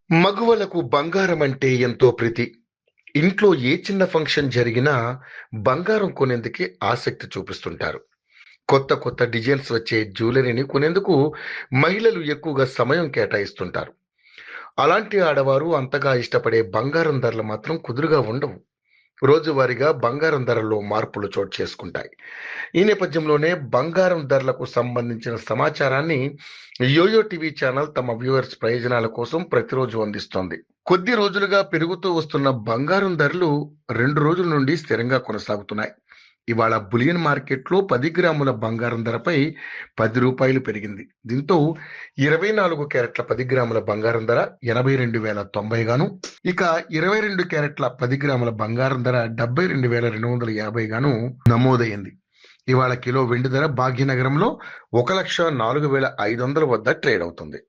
మగువలకు బంగారం అంటే ఎంతో ప్రీతి. ఇంట్లో ఏ చిన్న ఫంక్షన్ జరిగినా బంగారం కొనేందుకే ఆసక్తి చూపిస్తుంటారు. కొత్త కొత్త డిజైన్స్ వచ్చే జ్యువెలరీని కొనేందుకు మహిళలు ఎక్కువగా సమయం కేటాయిస్తుంటారు. అలాంటి ఆడవారు అంతగా ఇష్టపడే బంగారం ధరలు మాత్రం కుదురుగా ఉండవు. రోజువారీగా బంగారం ధరల్లో మార్పులు చోటు చేసుకుంటాయి. ఈ నేపథ్యంలోనే బంగారం ధరలకు సంబంధించిన సమాచారాన్ని యోయో టీవీ ఛానల్ తమ వ్యూవర్స్ ప్రయోజనాల కోసం ప్రతిరోజు అందిస్తోంది. కొద్ది రోజులుగా పెరుగుతూ వస్తున్న బంగారం ధరలు 2 రోజుల నుండి స్థిరంగా కొనసాగుతున్నాయి. ఇవాళ బులియన్ మార్కెట్లో 10 గ్రాముల బంగారం ధరపై రూ. 10 పెరిగింది. దీంతో 24 క్యారెట్ల 10 గ్రాముల బంగారం ధర 82,090 గాను, ఇక 22 క్యారెట్ల 10 గ్రాముల బంగారం ధర 72,250 గాను నమోదైంది. ఇవాళ కిలో వెండి ధర భాగ్యనగరంలో 1,04,500 వద్ద ట్రేడ్ అవుతుంది.